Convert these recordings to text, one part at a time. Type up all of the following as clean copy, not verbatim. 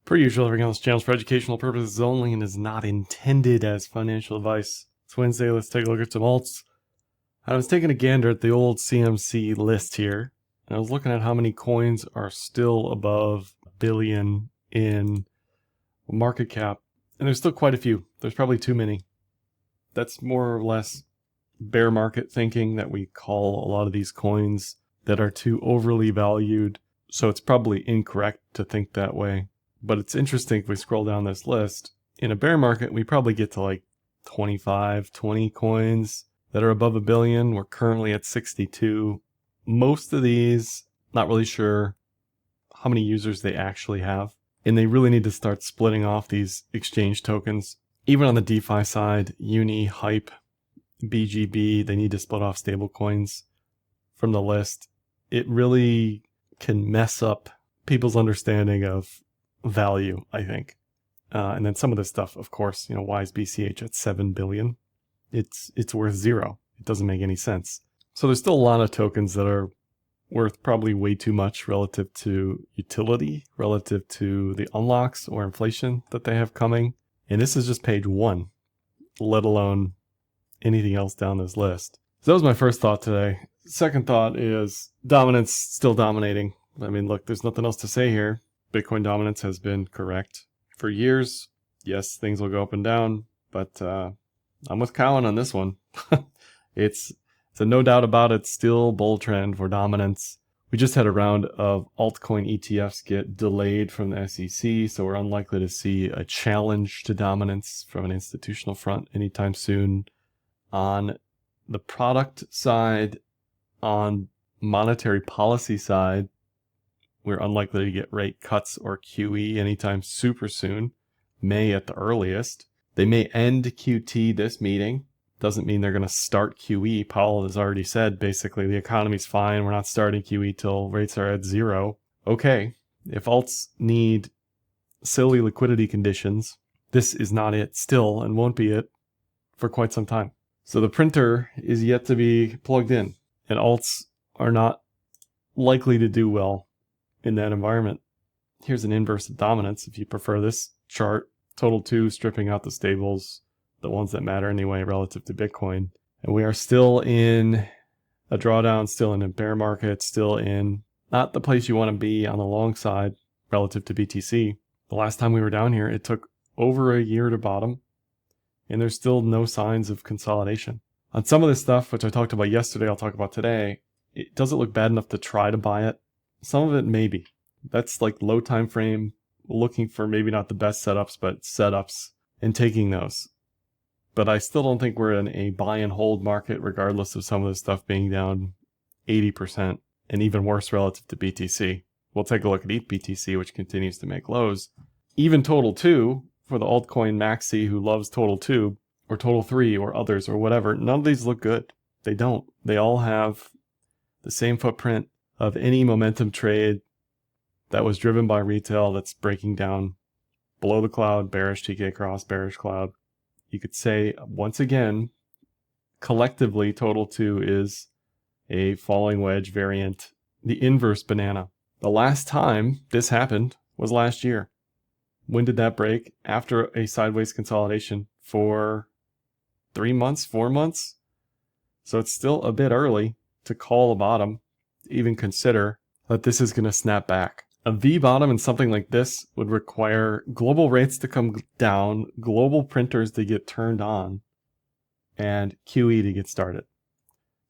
Per usual, everything on this channel is for educational purposes only and is not intended as financial advice. It's Wednesday, let's take a look at some alts. I was taking a gander at the old CMC list here, and I was looking at how many coins are still above a billion in market cap, and there's still quite a few. There's probably too many. That's more or less bear market thinking that we call a lot of these coins that are too overly valued, so it's probably incorrect to think that way. But it's interesting if we scroll down this list. In a bear market, we probably get to like 25, 20 coins that are above a billion. We're currently at 62. Most of these, not really sure how many users they actually have. And they really need to start splitting off these exchange tokens. Even on the DeFi side, Uni, Hype, BGB, they need to split off stable coins from the list. It really can mess up people's understanding of value, I think. And then some of this stuff, of course, why is BCH at 7 billion? It's worth zero. It doesn't make any sense. So there's still a lot of tokens that are worth probably way too much relative to utility, relative to the unlocks or inflation that they have coming. And this is just page one, let alone anything else down this list. So that was my first thought today. Second thought is dominance still dominating. I mean, look, there's nothing else to say here. Bitcoin dominance has been correct for years. Yes, things will go up and down, but I'm with Cowan on this one. It's a no doubt about it, still bull trend for dominance. We just had a round of altcoin ETFs get delayed from the SEC, so we're unlikely to see a challenge to dominance from an institutional front anytime soon. On the product side, on monetary policy side, we're unlikely to get rate cuts or QE anytime super soon, May at the earliest. They may end QT this meeting. Doesn't mean they're going to start QE. Powell has already said basically the economy's fine. We're not starting QE till rates are at zero. Okay, if alts need silly liquidity conditions, this is not it still and won't be it for quite some time. So the printer is yet to be plugged in, and alts are not likely to do well in that environment. Here's an inverse of dominance if you prefer this chart. Total 2 stripping out the stables, the ones that matter anyway relative to Bitcoin. And we are still in a drawdown, still in a bear market, still in not the place you want to be on the long side relative to BTC. The last time we were down here, it took over a year to bottom, and there's still no signs of consolidation. On some of this stuff, which I talked about yesterday, I'll talk about today, it doesn't look bad enough to try to buy it. Some of it maybe. That's like low time frame, looking for maybe not the best setups, but setups and taking those. But I still don't think we're in a buy and hold market, regardless of some of this stuff being down 80% and even worse relative to BTC. We'll take a look at ETH BTC, which continues to make lows. Even Total 2, for the altcoin maxi who loves Total 2, or Total 3, or others, or whatever, none of these look good. They don't. They all have the same footprint of any momentum trade that was driven by retail that's breaking down below the cloud, bearish TK cross, bearish cloud. You could say, once again, collectively, Total 2 is a falling wedge variant, the inverse banana. The last time this happened was last year. When did that break? After a sideways consolidation for 3 months, 4 months? So it's still a bit early to call a bottom, even consider that this is going to snap back. A V bottom in something like this would require global rates to come down, global printers to get turned on, and QE to get started.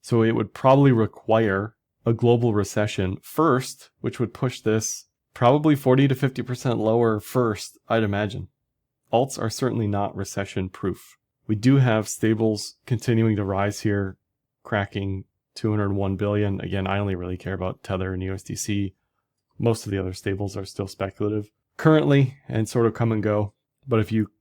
So it would probably require a global recession first, which would push this probably 40 to 50% lower first, I'd imagine. Alts are certainly not recession proof. We do have stables continuing to rise here, cracking 201 billion. Again, I only really care about Tether and USDC. Most of the other stables are still speculative currently and sort of come and go. But if you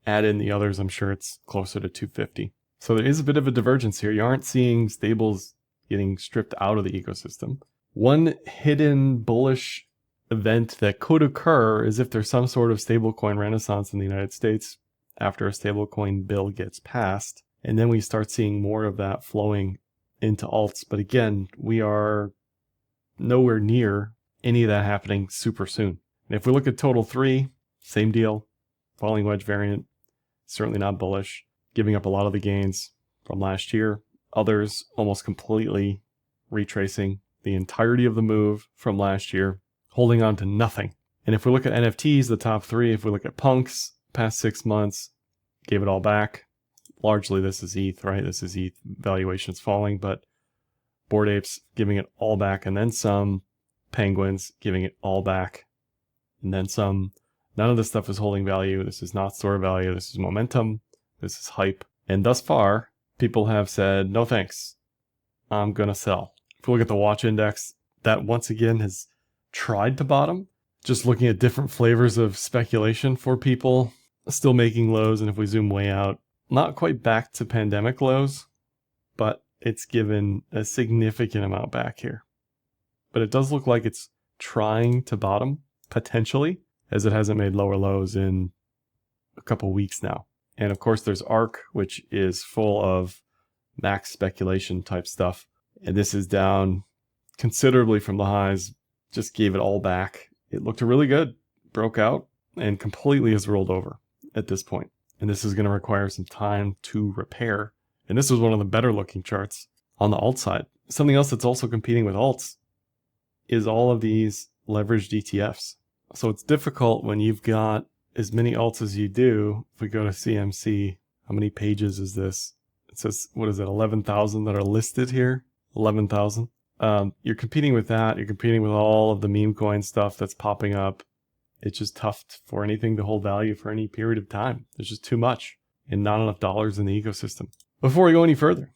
add in the others, I'm sure it's closer to 250. So there is a bit of a divergence here. You aren't seeing stables getting stripped out of the ecosystem. One hidden bullish event that could occur is if there's some sort of stablecoin renaissance in the United States after a stablecoin bill gets passed. And then we start seeing more of that flowing into alts. But again, we are nowhere near any of that happening super soon. And if we look at Total 3, same deal. Falling wedge variant, certainly not bullish. Giving up a lot of the gains from last year. Others almost completely retracing the entirety of the move from last year, holding on to nothing. And if we look at NFTs, the top three, if we look at punks, past 6 months, gave it all back. Largely this is ETH, right? This is ETH valuations falling, but Bored Apes giving it all back and then some. Penguins giving it all back and then some. None of this stuff is holding value. This is not store value. This is momentum. This is hype. And thus far, people have said, no thanks. I'm going to sell. If we look at the watch index, that once again has tried to bottom. Just looking at different flavors of speculation for people, still making lows. And if we zoom way out, not quite back to pandemic lows, but it's given a significant amount back here. But it does look like it's trying to bottom, potentially, as it hasn't made lower lows in a couple weeks now. And of course, there's ARK, which is full of max speculation type stuff. And this is down considerably from the highs, just gave it all back. It looked really good, broke out, and completely has rolled over at this point. And this is going to require some time to repair. And this was one of the better looking charts on the alt side. Something else that's also competing with alts is all of these leveraged ETFs. So it's difficult when you've got as many alts as you do. If we go to CMC, how many pages is this? It says, what is it, 11,000 that are listed here? 11,000. You're competing with that. You're competing with all of the meme coin stuff that's popping up. It's just tough for anything to hold value for any period of time. There's just too much and not enough dollars in the ecosystem. Before we go any further,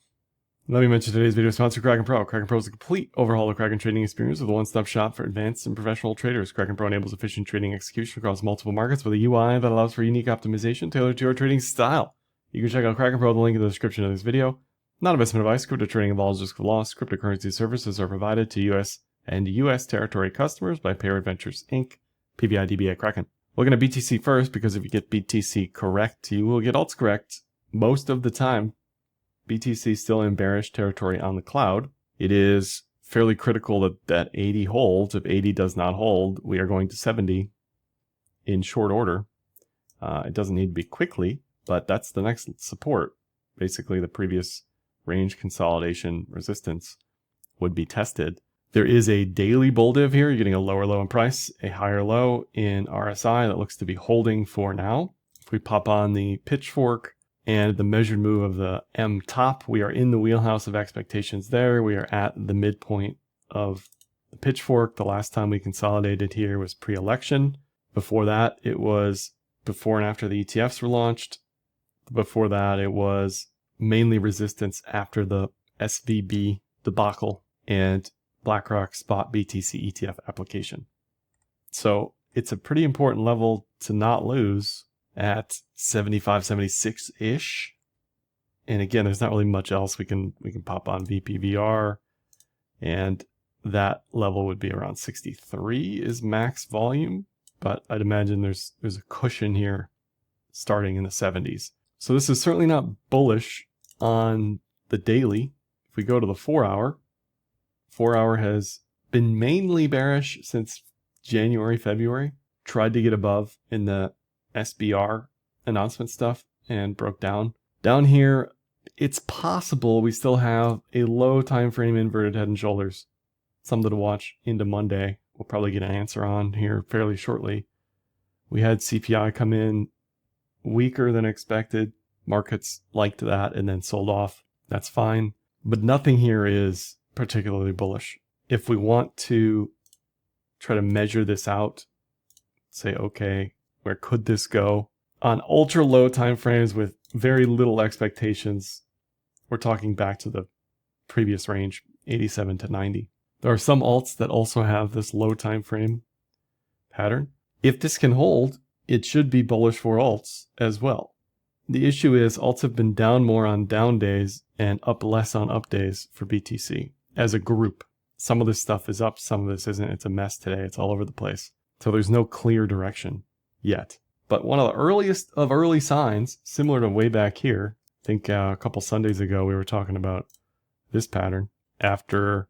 let me mention today's video sponsor, Kraken Pro. Kraken Pro is a complete overhaul of Kraken trading experience with a one-stop shop for advanced and professional traders. Kraken Pro enables efficient trading execution across multiple markets with a UI that allows for unique optimization tailored to your trading style. You can check out Kraken Pro, the link in the description of this video. Not investment advice. Crypto trading involves risk of loss. Cryptocurrency services are provided to U.S. and U.S. territory customers by Pair Adventures, Inc., PBI/DBA Kraken. Looking at BTC first, because if you get BTC correct, you will get alts correct most of the time. BTC still in bearish territory on the cloud. It is fairly critical that 80 holds. If 80 does not hold, we are going to 70 in short order. It doesn't need to be quickly, but that's the next support. Basically, the previous range consolidation resistance would be tested. There is a daily bull div here. You're getting a lower low in price, a higher low in RSI that looks to be holding for now. If we pop on the pitchfork and the measured move of the M top, we are in the wheelhouse of expectations there. We are at the midpoint of the pitchfork. The last time we consolidated here was pre-election. Before that, it was before and after the ETFs were launched. Before that, it was mainly resistance after the SVB debacle and BlackRock spot BTC ETF application. So it's a pretty important level to not lose at 75, 76-ish. And again, there's not really much else. We can pop on VPVR, and that level would be around 63 is max volume. But I'd imagine there's a cushion here starting in the 70s. So this is certainly not bullish on the daily. If we go to the 4-hour, 4-hour has been mainly bearish since January, February. Tried to get above in the SBR announcement stuff and broke down. Down here, it's possible we still have a low time frame inverted head and shoulders. Something to watch into Monday. We'll probably get an answer on here fairly shortly. We had CPI come in weaker than expected. Markets liked that and then sold off. That's fine. But nothing here is particularly bullish. If we want to try to measure this out, say, okay, where could this go? On ultra low time frames with very little expectations, we're talking back to the previous range, 87 to 90. There are some alts that also have this low time frame pattern. If this can hold, it should be bullish for alts as well. The issue is alts have been down more on down days and up less on up days for BTC as a group. Some of this stuff is up, some of this isn't. It's a mess today. It's all over the place. So there's no clear direction yet. But one of the earliest of early signs, similar to way back here, I think a couple Sundays ago we were talking about this pattern after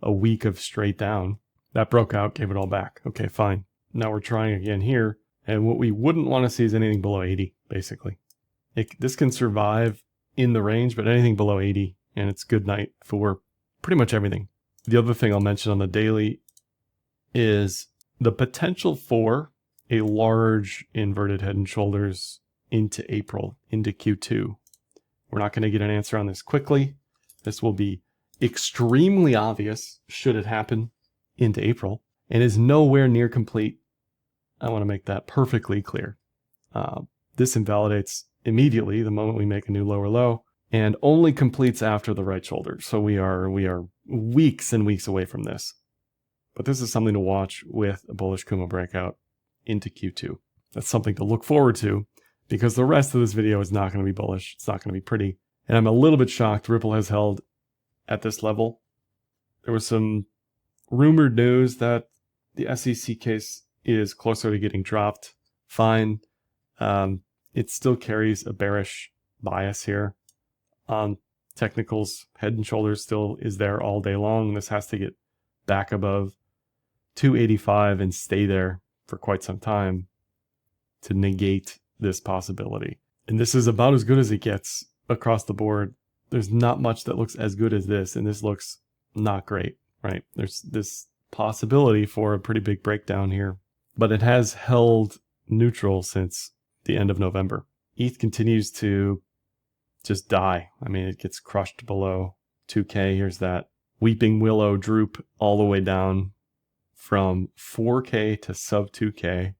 a week of straight down. That broke out, gave it all back. Okay, fine. Now we're trying again here. And what we wouldn't want to see is anything below 80, basically. This can survive in the range, but anything below 80, and it's good night for pretty much everything. The other thing I'll mention on the daily is the potential for a large inverted head and shoulders into April, into Q2. We're not going to get an answer on this quickly. This will be extremely obvious should it happen into April, and is nowhere near complete. I want to make that perfectly clear. This invalidates immediately the moment we make a new lower low, and only completes after the right shoulder. So we are weeks and weeks away from this. But this is something to watch with a bullish Kumo breakout into Q2. That's something to look forward to, because the rest of this video is not going to be bullish. It's not going to be pretty. And I'm a little bit shocked Ripple has held at this level. There was some rumored news that the SEC case is closer to getting dropped. Fine. It still carries a bearish bias here. Technicals, head and shoulders still is there all day long. This has to get back above 285 and stay there for quite some time to negate this possibility. And this is about as good as it gets across the board. There's not much that looks as good as this, and this looks not great, right? There's this possibility for a pretty big breakdown here, but it has held neutral since the end of November. ETH continues to just die. I mean, it gets crushed below 2K. Here's that weeping willow droop all the way down from 4K to sub 2K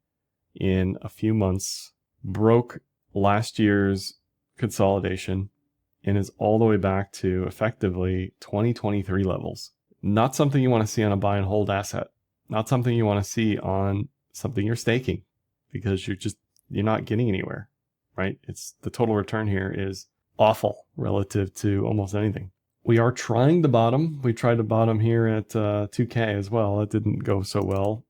in a few months, broke last year's consolidation, and is all the way back to effectively 2023 levels. Not something you want to see on a buy and hold asset. Not something you want to see on something you're staking, because you're not getting anywhere, right? It's the total return here is awful relative to almost anything. We are trying to bottom. We tried to bottom here at 2K as well. It didn't go so well.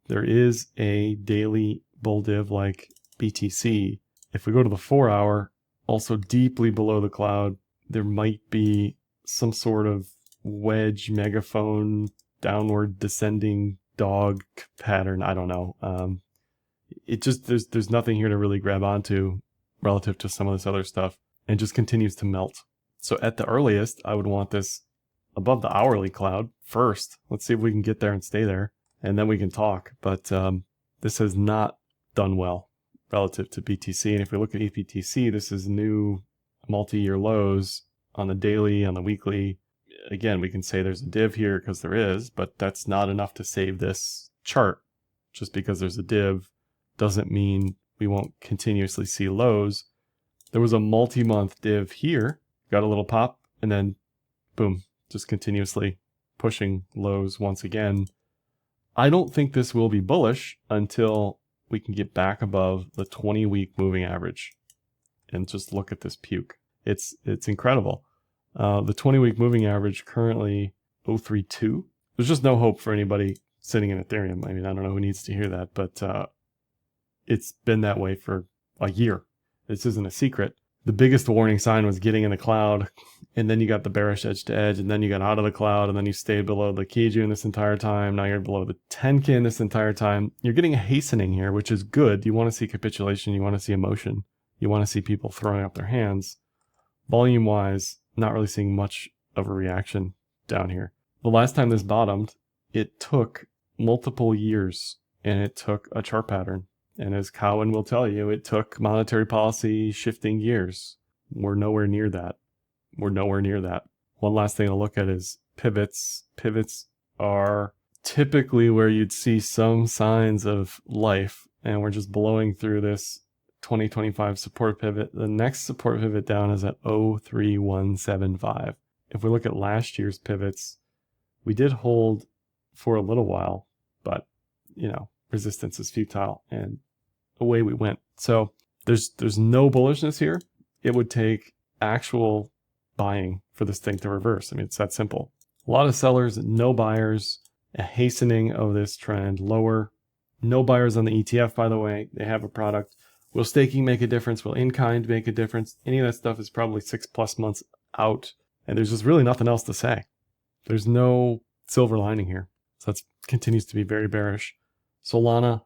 There is a daily bull div like BTC. If we go to the 4 hour, also deeply below the cloud, there might be some sort of wedge megaphone downward descending dog pattern. I don't know. There's nothing here to really grab onto relative to some of this other stuff, and just continues to melt. So at the earliest, I would want this above the hourly cloud first. Let's see if we can get there and stay there, and then we can talk. But this has not done well relative to BTC. And if we look at ETHBTC, this is new multi-year lows on the daily, on the weekly. Again, we can say there's a div here because there is, but that's not enough to save this chart. Just because there's a div doesn't mean we won't continuously see lows. There was a multi-month div here, got a little pop, and then boom, just continuously pushing lows once again. I don't think this will be bullish until we can get back above the 20-week moving average. And just look at this puke. It's incredible. The 20-week moving average currently 032. There's just no hope for anybody sitting in Ethereum. I mean, I don't know who needs to hear that, but it's been that way for a year. This isn't a secret. The biggest warning sign was getting in the cloud, and then you got the bearish edge to edge, and then you got out of the cloud, and then you stayed below the Kijun this entire time. Now you're below the 10K this entire time. You're getting a hastening here, which is good. You want to see capitulation. You want to see emotion. You want to see people throwing up their hands. Volume-wise, not really seeing much of a reaction down here. The last time this bottomed, it took multiple years, and it took a chart pattern. And as Cowan will tell you, it took monetary policy shifting gears. We're nowhere near that. We're nowhere near that. One last thing to look at is pivots. Pivots are typically where you'd see some signs of life, and we're just blowing through this 2025 support pivot. The next support pivot down is at 03175. If we look at last year's pivots, we did hold for a little while, but resistance is futile, and away we went. So there's no bullishness here. It would take actual buying for this thing to reverse. I mean, it's that simple. A lot of sellers, no buyers, a hastening of this trend lower. No buyers on the ETF, by the way. They have a product. Will staking make a difference? Will in-kind make a difference? Any of that stuff is probably 6+ months out, and there's just really nothing else to say. There's no silver lining here. So that continues to be very bearish. Solana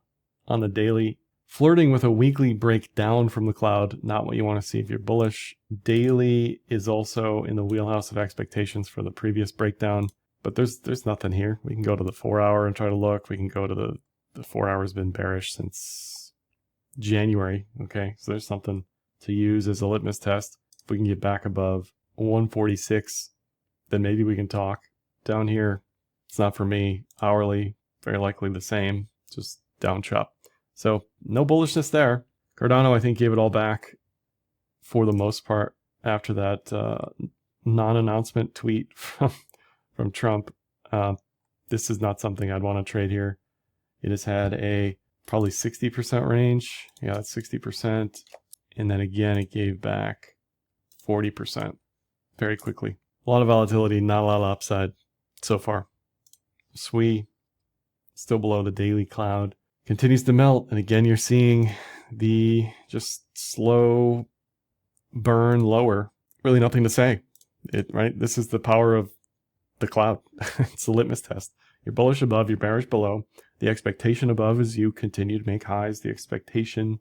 on the daily, Flirting with a weekly breakdown from the cloud, not what you want to see if you're bullish. Daily is also in the wheelhouse of expectations for the previous breakdown, but there's nothing here. We can go to the 4 hour and try to look. We can go to the 4 hour's been bearish since January. Okay, so there's something to use as a litmus test. If we can get back above 146, then maybe we can talk. Down here, it's not for me. Hourly, very likely the same, just down chop. So no bullishness there. Cardano, I think, gave it all back for the most part after that non-announcement tweet from Trump. This is not something I'd want to trade here. It has had a probably 60% range. Yeah, that's 60%. And then again, it gave back 40% very quickly. A lot of volatility, not a lot of upside so far. SWI, still below the daily cloud, continues to melt. And again, you're seeing the just slow burn lower. Really nothing to say. Right? This is the power of the cloud. It's a litmus test. You're bullish above, you're bearish below. The expectation above is you continue to make highs. The expectation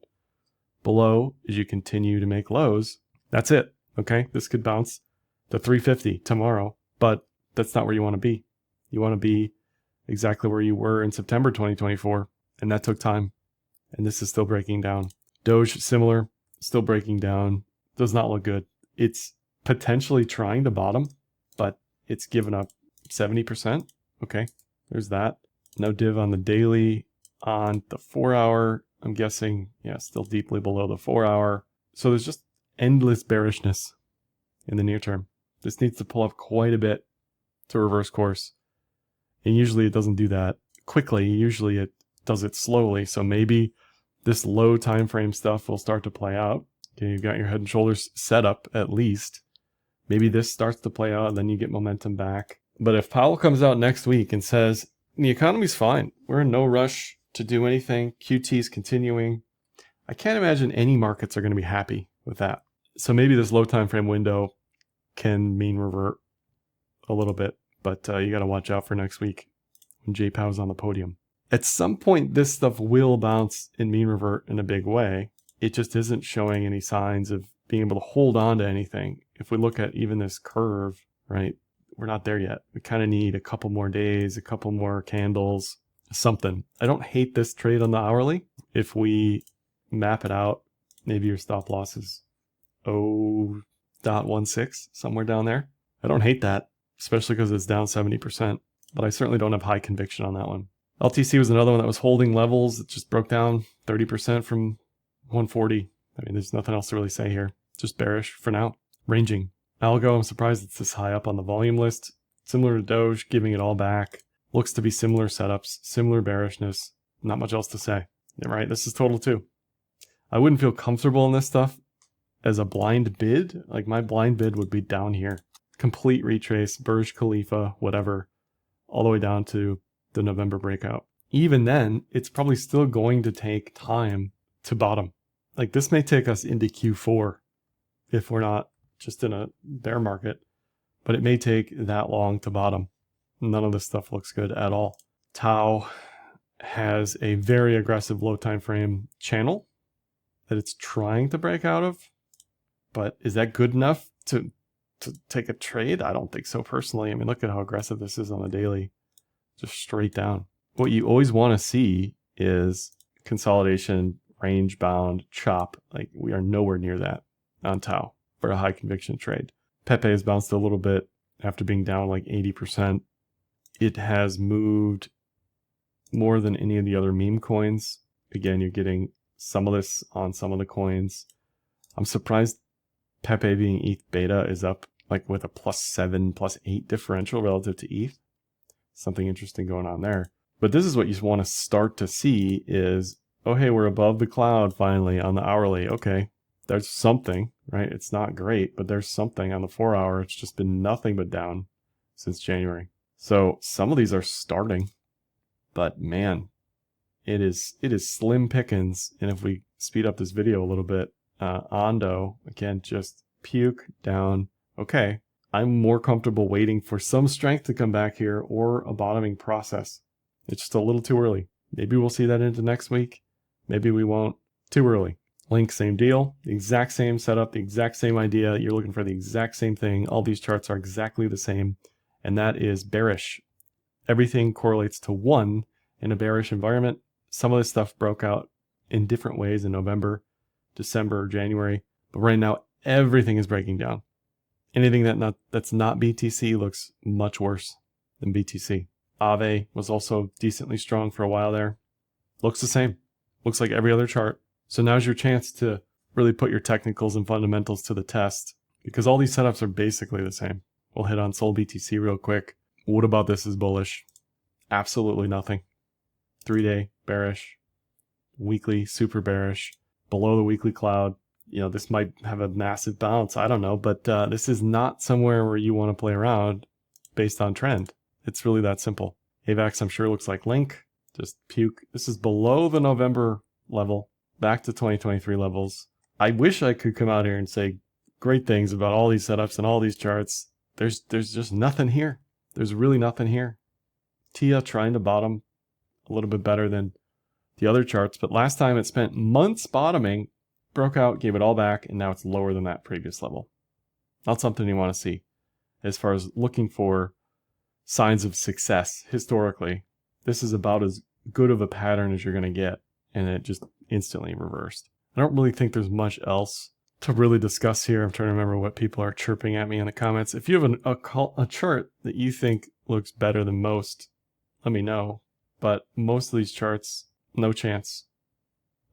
below is you continue to make lows. That's it. Okay? This could bounce to 350 tomorrow, but that's not where you want to be. You want to be exactly where you were in September 2024, and that took time. And this is still breaking down. Doge, similar, still breaking down. Does not look good. It's potentially trying to bottom, but it's given up 70%. Okay, there's that. No div on the daily. On the 4 hour, I'm guessing, yeah, still deeply below the 4 hour. So there's just endless bearishness in the near term. This needs to pull up quite a bit to reverse course. And usually it doesn't do that quickly. Usually it does it slowly. So maybe this low time frame stuff will start to play out. Okay, you've got your head and shoulders set up at least. Maybe this starts to play out and then you get momentum back. But if Powell comes out next week and says, the economy's fine, we're in no rush to do anything, QT's continuing, I can't imagine any markets are going to be happy with that. So maybe this low time frame window can mean revert a little bit, but you got to watch out for next week when J Powell's on the podium. At some point, this stuff will bounce and mean revert in a big way. It just isn't showing any signs of being able to hold on to anything. If we look at even this curve, right, we're not there yet. We kind of need a couple more days, a couple more candles, something. I don't hate this trade on the hourly. If we map it out, maybe your stop loss is 0.16, somewhere down there. I don't hate that, especially because it's down 70%, but I certainly don't have high conviction on that one. LTC was another one that was holding levels. It just broke down 30% from 140. I mean, there's nothing else to really say here. Just bearish for now. Ranging. Algo, I'm surprised it's this high up on the volume list. Similar to Doge, giving it all back. Looks to be similar setups, similar bearishness. Not much else to say. Right? This is total too. I wouldn't feel comfortable in this stuff as a blind bid. Like my blind bid would be down here. Complete retrace, Burj Khalifa, whatever, all the way down to the November breakout. Even then, it's probably still going to take time to bottom. Like this may take us into Q4 if we're not just in a bear market, but it may take that long to bottom. None of this stuff looks good at all. Tau has a very aggressive low time frame channel that it's trying to break out of, but is that good enough to take a trade? I don't think so personally. I mean, look at how aggressive this is on the daily, just straight down. What you always want to see is consolidation, range bound, chop. Like we are nowhere near that on Tau for a high conviction trade. Pepe has bounced a little bit after being down like 80%. It has moved more than any of the other meme coins. Again, you're getting some of this on some of the coins. I'm surprised Pepe being ETH beta is up like with a +7, +8 differential relative to ETH. Something interesting going on there. But this is what you want to start to see is, oh, hey, we're above the cloud finally on the hourly. Okay, there's something, right? It's not great, but there's something on the 4 hour. It's just been nothing but down since January. So some of these are starting, but man, it is slim pickings. And if we speed up this video a little bit, Ondo, again, just puke down. Okay, I'm more comfortable waiting for some strength to come back here or a bottoming process. It's just a little too early. Maybe we'll see that into next week. Maybe we won't. Too early. Link, same deal. The exact same setup, the exact same idea. You're looking for the exact same thing. All these charts are exactly the same, and that is bearish. Everything correlates to 1 in a bearish environment. Some of this stuff broke out in different ways in November, December, January, but right now everything is breaking down. Anything that's not BTC looks much worse than BTC. Aave was also decently strong for a while there. Looks the same. Looks like every other chart. So now's your chance to really put your technicals and fundamentals to the test, because all these setups are basically the same. We'll hit on Sol BTC real quick. What about this is bullish? Absolutely nothing. 3-day bearish. Weekly super bearish. Below the weekly cloud. You know, this might have a massive bounce. I don't know. But this is not somewhere where you want to play around based on trend. It's really that simple. AVAX, I'm sure, looks like Link. Just puke. This is below the November level. Back to 2023 levels. I wish I could come out here and say great things about all these setups and all these charts. There's just nothing here. There's really nothing here. TIA trying to bottom a little bit better than the other charts, but last time it spent months bottoming, broke out, gave it all back, and now it's lower than that previous level. Not something you want to see. As far as looking for signs of success historically, this is about as good of a pattern as you're going to get, and it just instantly reversed. I don't really think there's much else to really discuss here. I'm trying to remember what people are chirping at me in the comments. If you have a chart that you think looks better than most, let me know. But most of these charts, no chance.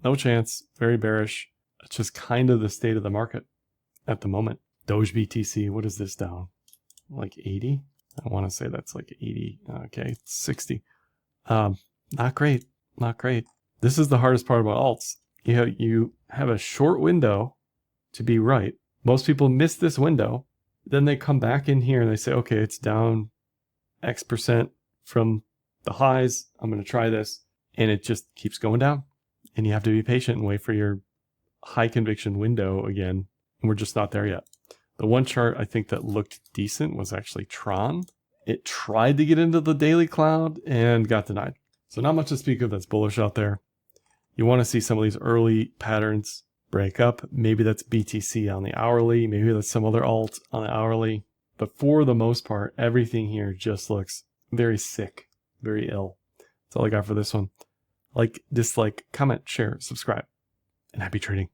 No chance. Very bearish. It's just kind of the state of the market at the moment. Doge BTC, what is this down? Like 80? I want to say that's like 80. Okay, 60. Not great. Not great. This is the hardest part about alts. You have a short window to be right. Most people miss this window. Then they come back in here and they say, okay, it's down X% from the highs. I'm going to try this. And it just keeps going down. And you have to be patient and wait for your high conviction window again. And we're just not there yet. The one chart I think that looked decent was actually Tron. It tried to get into the daily cloud and got denied. So not much to speak of that's bullish out there. You want to see some of these early patterns break up. Maybe that's BTC on the hourly. Maybe that's some other alt on the hourly. But for the most part, everything here just looks very sick, very ill. That's all I got for this one. Like, dislike, comment, share, subscribe, and happy trading.